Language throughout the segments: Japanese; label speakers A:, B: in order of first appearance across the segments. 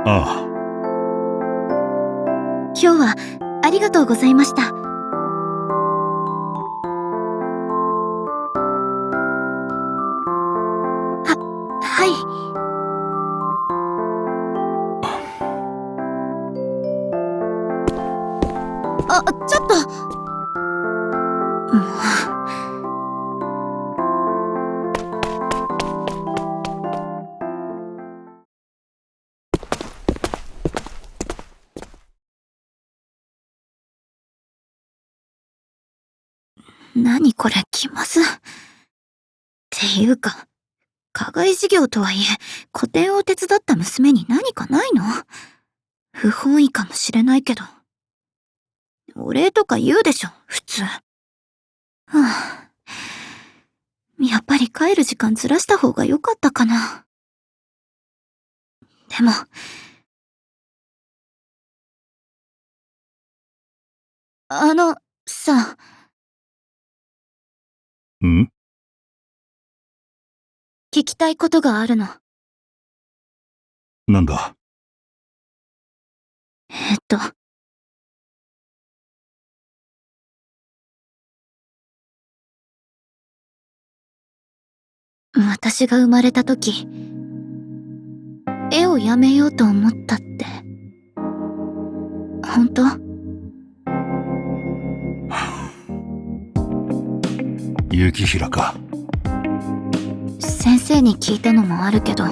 A: あ
B: 今日はありがとうございました。はい。ちょっと。も何これ、気まず。っていうか、課外授業とはいえ、個展を手伝った娘に何かないの？不本意かもしれないけど。お礼とか言うでしょ、普通。はあ、やっぱり帰る時間ずらした方が良かったかな。でも、あの、さ、
A: ん
B: 聞きたいことがあるの。
A: なんだ。
B: 私が生まれた時、絵をやめようと思ったって、本当？
A: 雪平か。
B: 先生に聞いたのもあるけど、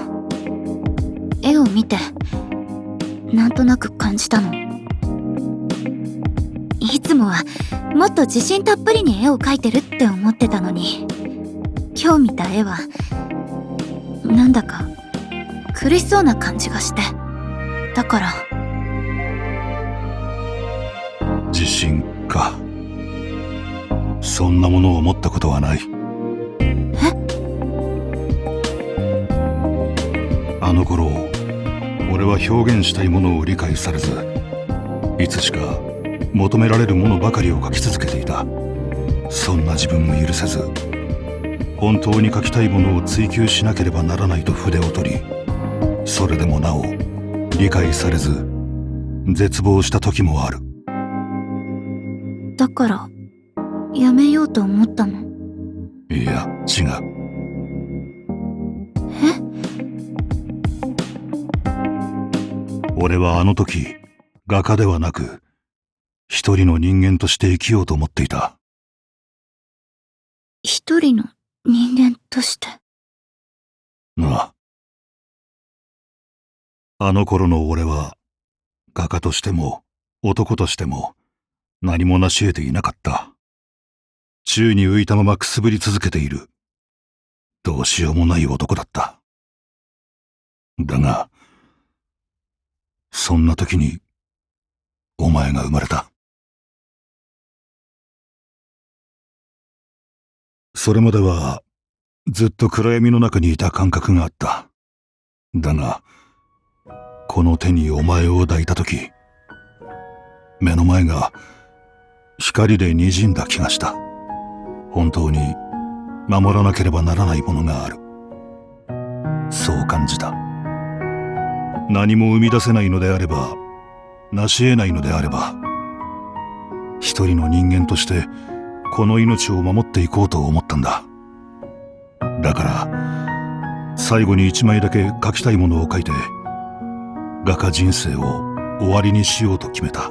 B: 絵を見て、なんとなく感じたの。いつもはもっと自信たっぷりに絵を描いてるって思ってたのに、今日見た絵は、なんだか苦しそうな感じがして。だから、
A: 自信か。そんなものを持ったことはない。あの頃、俺は表現したいものを理解されず、いつしか求められるものばかりを描き続けていた。そんな自分を許せず、本当に描きたいものを追求しなければならないと筆を取り、それでもなお理解されず絶望した時もある。
B: だから、やめようと思ったの？
A: いや、違う。俺はあの時、画家ではなく、一人の人間として生きようと思っていた。
B: 一人の人間として。
A: ああ。あの頃の俺は、画家としても男としても何も成し得ていなかった。宙に浮いたままくすぶり続けている。どうしようもない男だった。だが、そんな時に、お前が生まれた。それまでは、ずっと暗闇の中にいた感覚があった。だが、この手にお前を抱いた時、目の前が光で滲んだ気がした。本当に守らなければならないものがある。そう感じた。何も生み出せないのであれば、成し得ないのであれば、一人の人間としてこの命を守っていこうと思ったんだ。だから最後に一枚だけ描きたいものを描いて、画家人生を終わりにしようと決めた。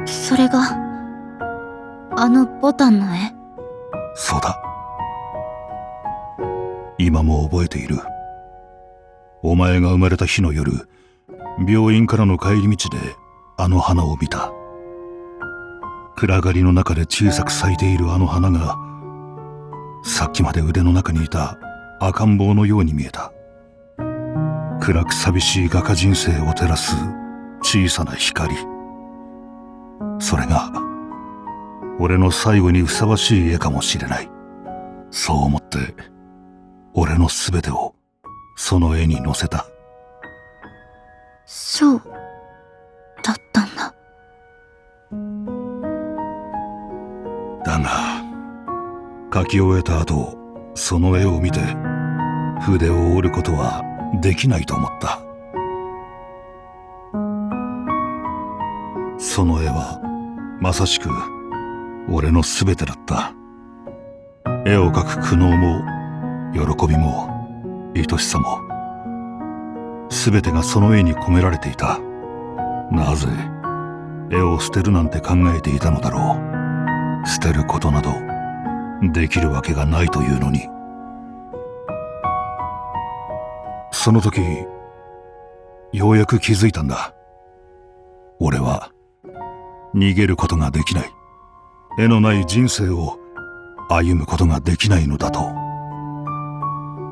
B: それが、あのボタンの絵？
A: そうだ。今も覚えている。お前が生まれた日の夜、病院からの帰り道であの花を見た。暗がりの中で小さく咲いているあの花が、さっきまで腕の中にいた赤ん坊のように見えた。暗く寂しい画家人生を照らす小さな光。それが俺の最後にふさわしい絵かもしれない。そう思って俺のすべてをその絵に乗せた。
B: そうだったんだ。
A: だが描き終えた後、その絵を見て筆を折ることはできないと思った。その絵はまさしく俺の全てだった。絵を描く苦悩も喜びも愛しさも全てがその絵に込められていた。なぜ絵を捨てるなんて考えていたのだろう。捨てることなどできるわけがないというのに。その時ようやく気づいたんだ。俺は逃げることができない。絵のない人生を歩むことができないのだと。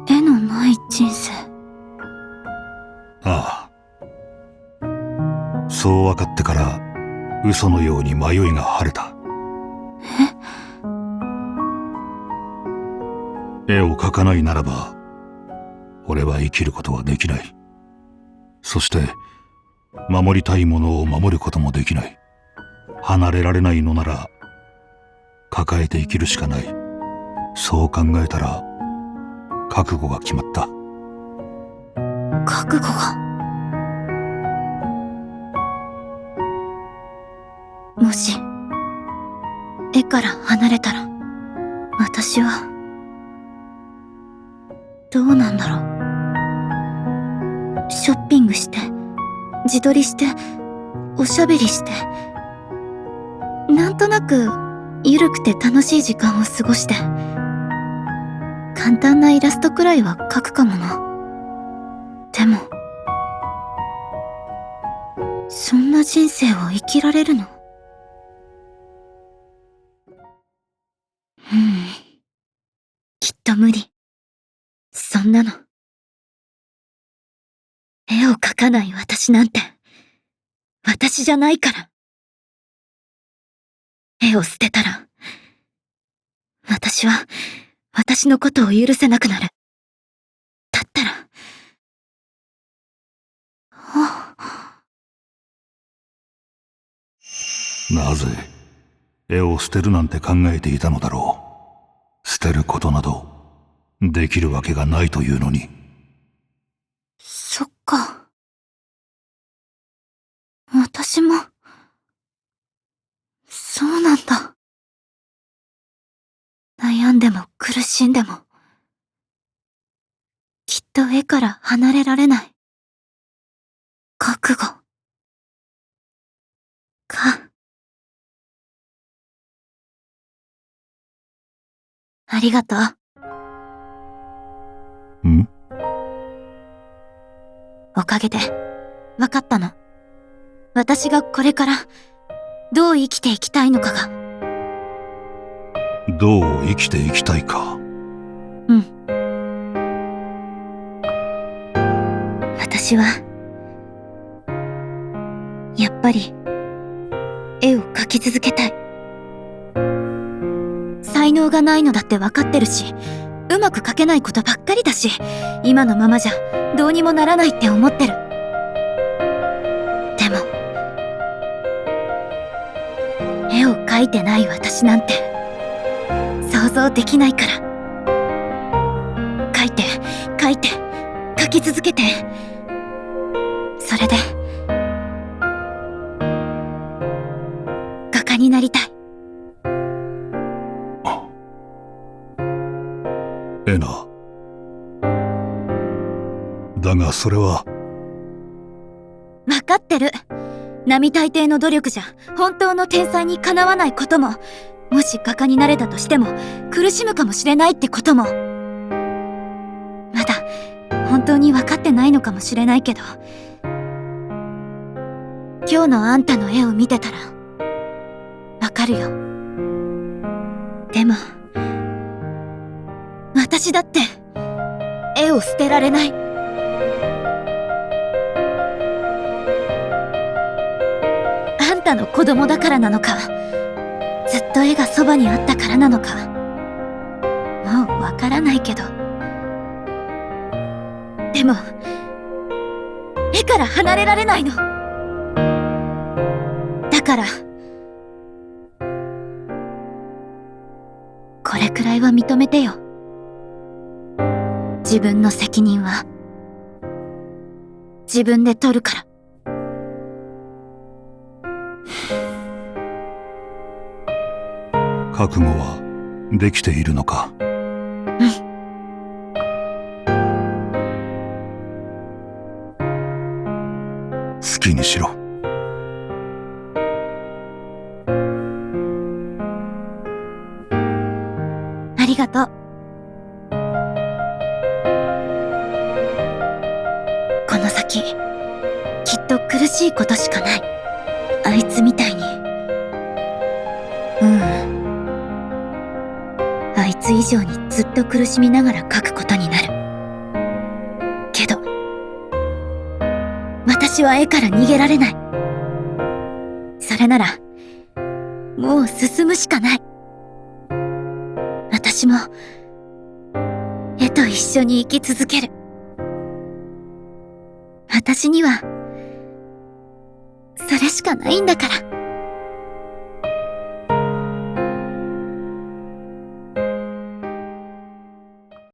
B: 絵のない人生。
A: ああ、そう分かってから嘘のように迷いが晴れた。絵を描かないならば俺は生きることはできない。そして守りたいものを守ることもできない。離れられないのなら抱えて生きるしかない。そう考えたら覚悟が決まった。
B: 覚悟が。もし絵から離れたら私はどうなんだろう。ショッピングして自撮りしておしゃべりしてなんとなくゆるくて楽しい時間を過ごして簡単なイラストくらいは描くかもな。でもそんな人生を生きられるの？きっと無理。そんなの。絵を描かない私なんて私じゃないから。絵を捨てたら私は私のことを許せなくなる。だったら
A: なぜ絵を捨てるなんて考えていたのだろう。捨てることなどできるわけがないというのに。
B: そっか。私もそうなんだ。悩んでも苦しんでもきっと絵から離れられない。覚悟か。ありがとう。おかげで分かったの。私がこれからどう生きていきたいのかが。
A: どう生きていきたいか。
B: 私はやっぱり絵を描き続けたい。才能がないのだって分かってるし、うまく描けないことばっかりだし、今のままじゃどうにもならないって思ってる。でも絵を描いてない私なんて想像できないから。描いて描いて描き続けて、それで画家になりたい。
A: エナ。だがそれは。
B: わかってる。並大抵の努力じゃ本当の天才にかなわないことも、もし画家になれたとしても苦しむかもしれないってことも。まだ本当に分かってないのかもしれないけど、今日のあんたの絵を見てたらわかるよ。でも私だって絵を捨てられない。あんたの子供だからなのか、ずっと絵がそばにあったからなのか、もうわからないけど、でも絵から離れられないの。だからこれくらいは認めてよ。自分の責任は自分で取るから。
A: 覚悟はできているのか？好きにしろ。
B: ありがとう。この先、きっと苦しいことしかない。あいつみたいに。あいつ以上にずっと苦しみながら書くことになる。けど、私は絵から逃げられない。それなら、もう進むしかない。私も、絵と一緒に生き続ける。私には、それしかないんだから。